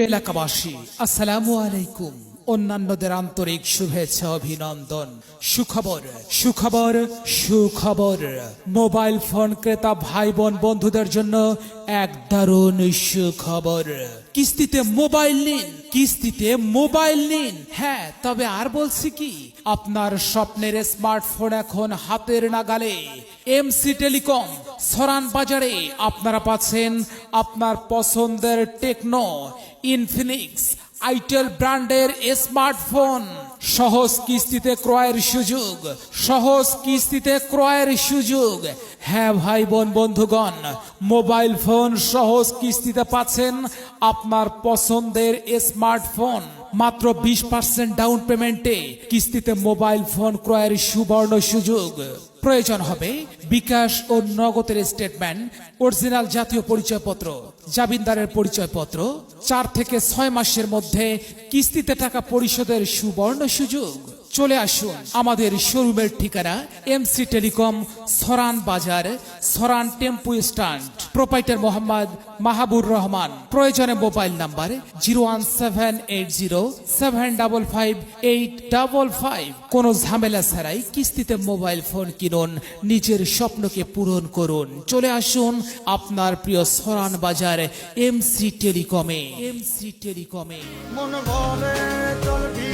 এলাকাবাসী আসসালামু আলাইকুম। অন্যান্যদের আন্তরিক শুভেচ্ছা অভিনন্দন। সুখবর সুখবর সুখবর, মোবাইল ফোন ক্রেতা ভাই বোন বন্ধুদের জন্য এক দারুণ সুখবর। কিস্তিতে মোবাইল নিন, কিস্তিতে মোবাইল নিন। হ্যাঁ, তবে আর বলছি কি, আপনার স্বপ্নের স্মার্টফোন এখন হাতের নাগালে। এমসি টেলিকম সরান বাজারে আপনারা পাচ্ছেন আপনার পছন্দের টেকনো, ইনফিনিক্স, আইটেল ব্র্যান্ডের স্মার্টফোন। সহজ কিস্তিতে ক্রয়ের সুযোগ, সহজ কিস্তিতে ক্রয়ের সুযোগ। হ্যাঁ ভাই বোন বন্ধুগণ, মোবাইল ফোন সহজ কিস্তিতে পাচ্ছেন আপনার পছন্দের স্মার্টফোন। মাত্র 20% ডাউন পেমেন্টে কিস্তিতে মোবাইল ফোন ক্রয়ের সুবর্ণ সুযোগ। প্রয়োজন হবে বিকাশ ও নগদের স্টেটমেন্ট, অরিজিনাল জাতীয় পরিচয়পত্র, জামিনদারের পরিচয়পত্র। 4 থেকে 6 মাসের মধ্যে কিস্তিতে টাকা পরিশোধের সুবর্ণ সুযোগ। চলে আসুন, আমাদের শোরুমের ঠিকানা এমসি টেলিকম সরান বাজার, সরান টেম্পু স্ট্যান্ড। প্রোপাইটার মোহাম্মদ মাহাবুর রহমান। প্রয়োজনে মোবাইল নাম্বার 01780755855। কোনো ঝামেলা ছাড়াই কিস্তিতে মোবাইল ফোন কিনুন, নিজের স্বপ্নকে পূরণ করুন। চলে আসুন আপনার প্রিয় সরান বাজার এমসি টেলিকমে। এমসি টেলিকমে মন ভরে চলবি